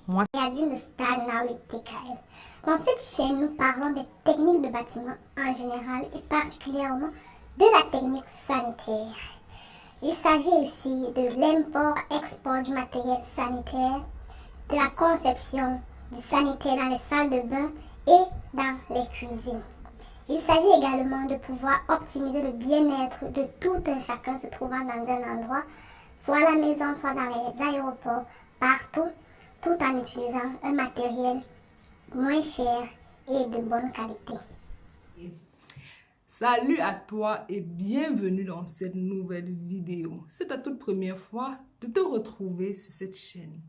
Moi, Yadine de Stalnaoui TKL. Dans cette chaîne, nous parlons des techniques de bâtiment en général et particulièrement de la technique sanitaire. Il s'agit ici de l'import-export du matériel sanitaire, de la conception du sanitaire dans les salles de bain et dans les cuisines. Il s'agit également de pouvoir optimiser le bien-être de tout un chacun se trouvant dans un endroit, soit à la maison, soit dans les aéroports, partout, tout en utilisant un matériel moins cher et de bonne qualité. salut à toi et bienvenue dans cette nouvelle vidéo. C'est ta toute première fois de te retrouver sur cette chaîne.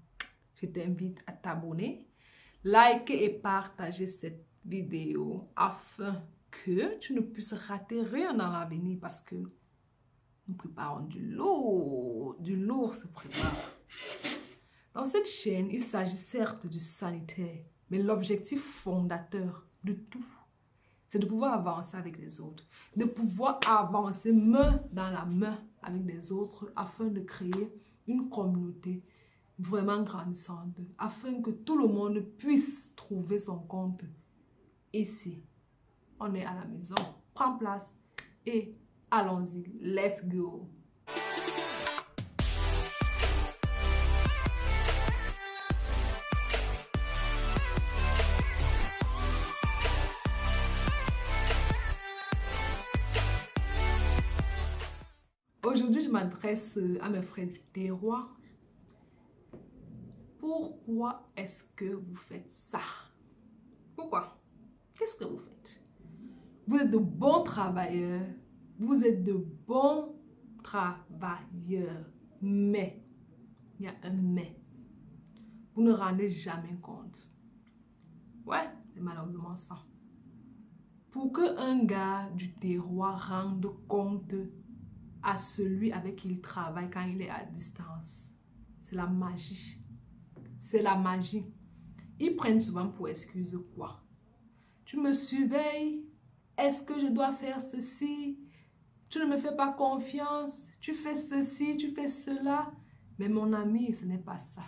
Je t'invite à t'abonner, liker et partager cette vidéo afin que tu ne puisses rater rien dans l'avenir parce que nous préparons du lourd se prépare. Dans cette chaîne, il s'agit certes du sanitaire, mais l'objectif fondateur de tout, c'est de pouvoir avancer avec les autres, de pouvoir avancer main dans la main avec les autres afin de créer une communauté vraiment grandissante, afin que tout le monde puisse trouver son compte ici. On est à la maison, prends place et allons-y, let's go! Aujourd'hui, je m'adresse à mes frères du terroir. Pourquoi est-ce que vous faites ça? Pourquoi? Qu'est-ce que vous faites? Vous êtes de bons travailleurs. Vous êtes de bons travailleurs. Mais, il y a un mais. Vous ne rendez jamais compte. Ouais, c'est malheureusement ça. Pour qu'un gars du terroir rende compte à celui avec qui il travaille quand il est à distance, c'est la magie. C'est la magie. Ils prennent souvent pour excuse quoi? Tu me surveilles? Est-ce que je dois faire ceci? Tu ne me fais pas confiance? Tu fais ceci, tu fais cela? Mais mon ami, ce n'est pas ça.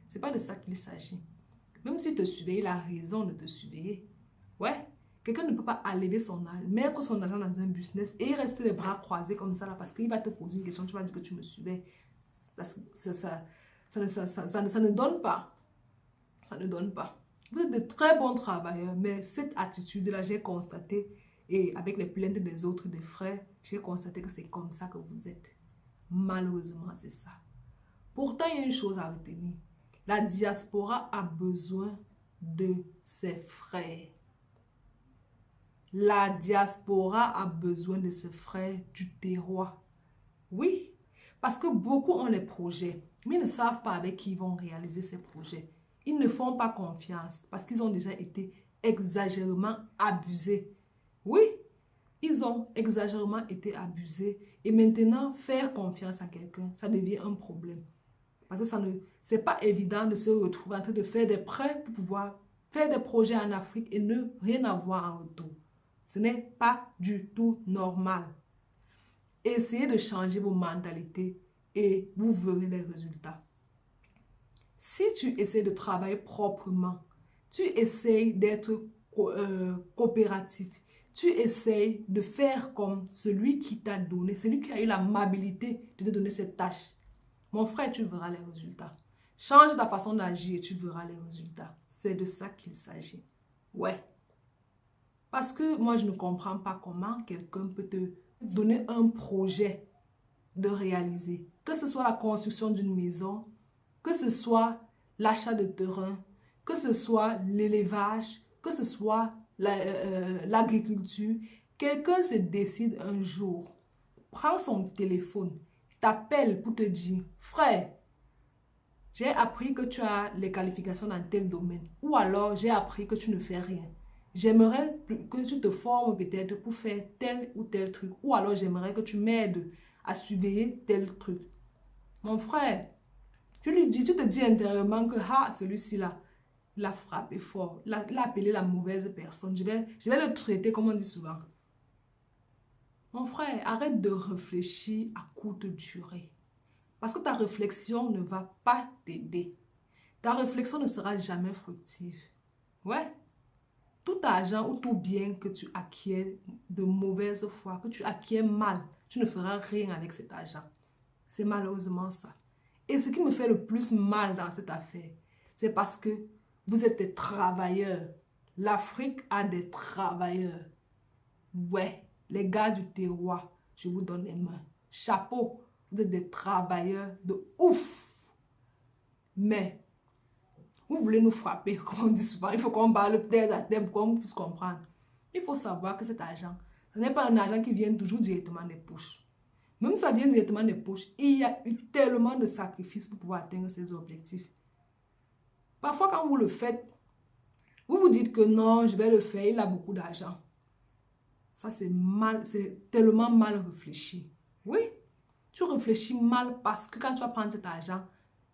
Ce n'est pas de ça qu'il s'agit. Même s'il te surveille, il a raison de te surveiller. Ouais. Quelqu'un ne peut pas mettre son argent dans un business et rester les bras croisés comme ça là parce qu'il va te poser une question, tu vas dire que tu me surveilles. Ça ne donne pas. Ça ne donne pas. Vous êtes de très bons travailleurs, mais cette attitude-là, j'ai constaté, et avec les plaintes des autres, des frères, j'ai constaté que c'est comme ça que vous êtes. Malheureusement, c'est ça. Pourtant, il y a une chose à retenir. La diaspora a besoin de ses frères. La diaspora a besoin de ses frères du terroir. Oui, parce que beaucoup ont les projets, mais ils ne savent pas avec qui ils vont réaliser ces projets. Ils ne font pas confiance parce qu'ils ont déjà été exagérément abusés. Oui, ils ont exagérément été abusés. Et maintenant, faire confiance à quelqu'un, ça devient un problème. Parce que c'est pas évident de se retrouver en train de faire des prêts pour pouvoir faire des projets en Afrique et ne rien avoir en retour. Ce n'est pas du tout normal. Essayez de changer vos mentalités et vous verrez les résultats. Si tu essaies de travailler proprement, tu essaies d'être coopératif, tu essaies de faire comme celui qui t'a donné, celui qui a eu l'amabilité de te donner cette tâche. Mon frère, tu verras les résultats. Change ta façon d'agir et tu verras les résultats. C'est de ça qu'il s'agit. Ouais. Parce que moi, je ne comprends pas comment quelqu'un peut te donner un projet de réaliser. Que ce soit la construction d'une maison, que ce soit l'achat de terrain, que ce soit l'élevage, que ce soit l'agriculture. Quelqu'un se décide un jour, prend son téléphone, t'appelle pour te dire, frère, j'ai appris que tu as les qualifications dans tel domaine. Ou alors, j'ai appris que tu ne fais rien. J'aimerais que tu te formes peut-être pour faire tel ou tel truc. Ou alors, j'aimerais que tu m'aides à surveiller tel truc. Mon frère, tu te dis intérieurement que celui-ci là, il a frappé fort. Il a appelé la mauvaise personne. Je vais le traiter comme on dit souvent. Mon frère, arrête de réfléchir à courte durée. Parce que ta réflexion ne va pas t'aider. ta réflexion ne sera jamais fructive. Ouais. Tout argent ou tout bien que tu acquiers de mauvaise foi, que tu acquiers mal, tu ne feras rien avec cet argent. C'est malheureusement ça. Et ce qui me fait le plus mal dans cette affaire, c'est parce que vous êtes des travailleurs. L'Afrique a des travailleurs. Ouais, les gars du terroir, je vous donne les mains. Chapeau, vous êtes des travailleurs de ouf. Mais, vous voulez nous frapper, comme on dit souvent. Il faut qu'on parle tête à tête pour qu'on puisse comprendre. Il faut savoir que cet argent, ce n'est pas un argent qui vient toujours directement des poches. Même si ça vient directement des poches, il y a eu tellement de sacrifices pour pouvoir atteindre ces objectifs. Parfois, quand vous le faites, vous vous dites que non, je vais le faire, il a beaucoup d'argent. Ça, c'est mal, c'est tellement mal réfléchi. Oui, tu réfléchis mal parce que quand tu vas prendre cet argent,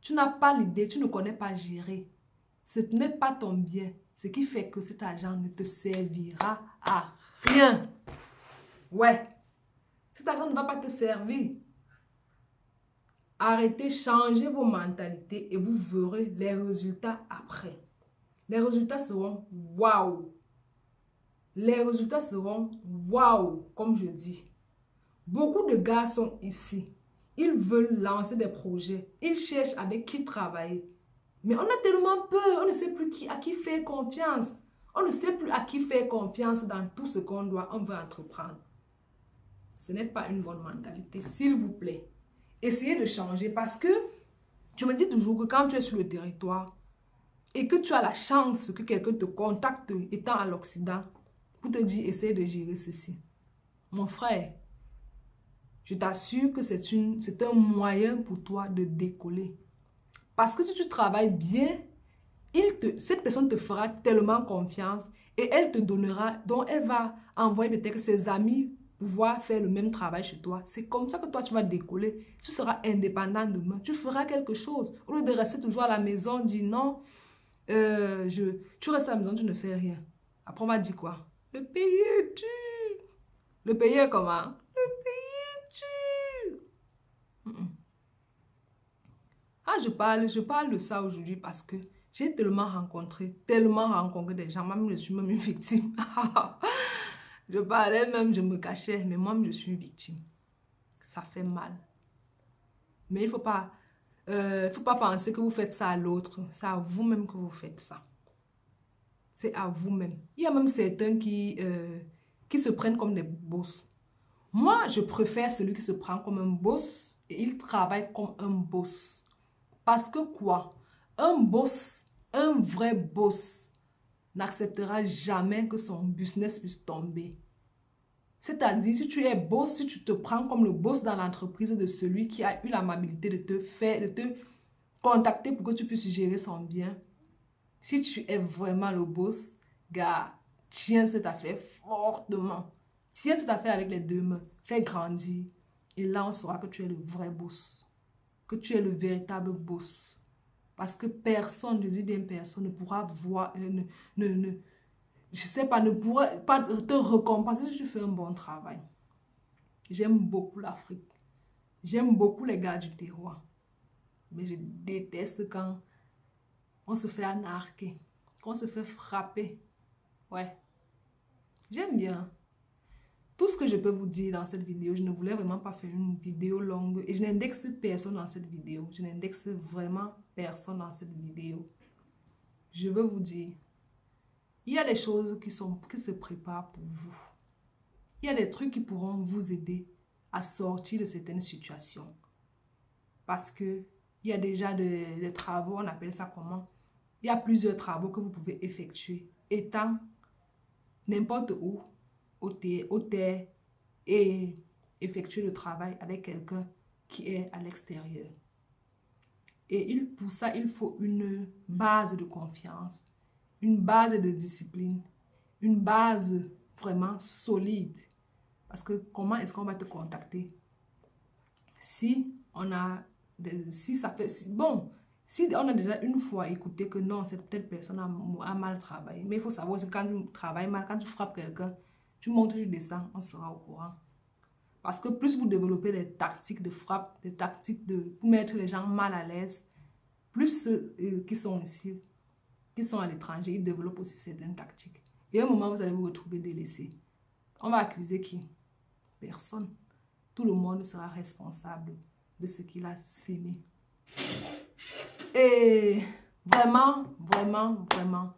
tu n'as pas l'idée, tu ne connais pas gérer. Ce n'est pas ton bien, ce qui fait que cet argent ne te servira à rien. Ouais, cet argent ne va pas te servir. Arrêtez, changez vos mentalités et vous verrez les résultats après. Les résultats seront waouh. Les résultats seront waouh, comme je dis. Beaucoup de gars sont ici. Ils veulent lancer des projets. Ils cherchent avec qui travailler. Mais on a tellement peur. On ne sait plus à qui faire confiance. On ne sait plus à qui faire confiance dans tout ce qu'on veut entreprendre. Ce n'est pas une bonne mentalité. S'il vous plaît, essayez de changer. Parce que je me dis toujours que quand tu es sur le territoire et que tu as la chance que quelqu'un te contacte étant à l'Occident pour te dire, essaye de gérer ceci. Mon frère, je t'assure que c'est un moyen pour toi de décoller. Parce que si tu travailles bien, cette personne te fera tellement confiance et elle te donnera, donc elle va envoyer peut-être ses amis pouvoir faire le même travail chez toi. C'est comme ça que toi, tu vas décoller. Tu seras indépendant demain. Tu feras quelque chose. Au lieu de rester toujours à la maison, dire non, tu restes à la maison, tu ne fais rien. Après, on va dire quoi? Le pays est dur. Le pays est comment? Le pays est dur. Ah, je parle de ça aujourd'hui parce que j'ai tellement rencontré des gens. Moi-même, je suis même une victime. Je parlais même, je me cachais, mais moi-même, je suis une victime. Ça fait mal. Mais il ne faut pas penser que vous faites ça à l'autre. C'est à vous-même que vous faites ça. C'est à vous-même. Il y a même certains qui se prennent comme des boss. Moi, je préfère celui qui se prend comme un boss et il travaille comme un boss. Parce que quoi? Un boss, un vrai boss, n'acceptera jamais que son business puisse tomber. C'est-à-dire, si tu es boss, si tu te prends comme le boss dans l'entreprise de celui qui a eu l'amabilité de te contacter pour que tu puisses gérer son bien, si tu es vraiment le boss, gars, tiens cette affaire fortement. Tiens cette affaire avec les deux mains. Fais grandir. Et là, on saura que tu es le vrai boss. Que tu es le véritable boss. Parce que personne, je dis bien personne, ne pourra voir, je sais pas, ne pourra pas te récompenser si tu fais un bon travail. J'aime beaucoup l'Afrique. J'aime beaucoup les gars du terroir. Mais je déteste quand on se fait anarquer, qu'on se fait frapper. Ouais. J'aime bien. Tout ce que je peux vous dire dans cette vidéo, je ne voulais vraiment pas faire une vidéo longue. Et je n'indexe personne dans cette vidéo. Je n'indexe vraiment personne dans cette vidéo. Je veux vous dire, il y a des choses qui se préparent pour vous. Il y a des trucs qui pourront vous aider à sortir de certaines situations. Parce que il y a déjà des travaux, on appelle ça comment? Il y a plusieurs travaux que vous pouvez effectuer. Étant n'importe où, au terre, et effectuer le travail avec quelqu'un qui est à l'extérieur. Et pour ça, il faut une base de confiance, une base de discipline, une base vraiment solide. Parce que comment est-ce qu'on va te contacter? Si on a déjà une fois écouté que non, cette telle personne a mal travaillé. Mais il faut savoir que quand tu travailles mal, quand tu frappes quelqu'un, tu montes, tu descends, on sera au courant. Parce que plus vous développez des tactiques de frappe, des tactiques pour mettre les gens mal à l'aise, plus ceux qui sont ici, qui sont à l'étranger, ils développent aussi certaines tactiques. Et à un moment, vous allez vous retrouver délaissé. On va accuser qui? Personne. Tout le monde sera responsable de ce qu'il a sémé. Et vraiment, vraiment, vraiment,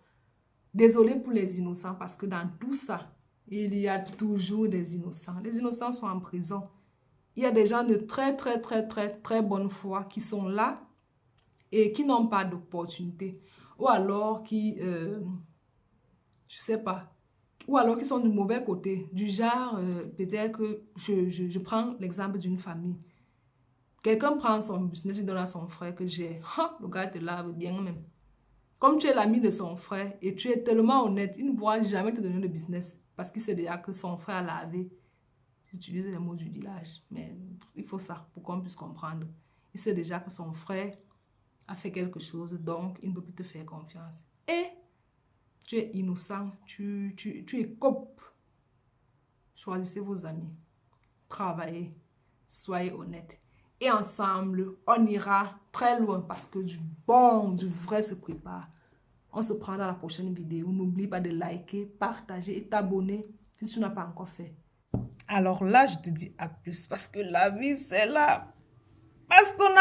désolé pour les innocents parce que dans tout ça, il y a toujours des innocents. Les innocents sont en prison. Il y a des gens de très, très, très, très, très bonne foi qui sont là et qui n'ont pas d'opportunité. Ou alors qui, je sais pas, ou alors qui sont du mauvais côté. Du genre, peut-être que je prends l'exemple d'une famille. Quelqu'un prend son business et donne à son frère que j'ai. Le gars te lave bien même. Comme tu es l'ami de son frère et tu es tellement honnête, il ne pourra jamais te donner le business parce qu'il sait déjà que son frère a lavé. J'utilise les mots du village, mais il faut ça pour qu'on puisse comprendre. Il sait déjà que son frère a fait quelque chose, donc il ne peut plus te faire confiance. Et tu es innocent, tu es cope. Choisissez vos amis, travaillez, soyez honnêtes. Et ensemble, on ira très loin parce que du bon, du vrai se prépare. On se prend dans la prochaine vidéo. N'oublie pas de liker, partager et t'abonner si tu n'as pas encore fait. Alors là, je te dis à plus parce que la vie, c'est la bastonnade.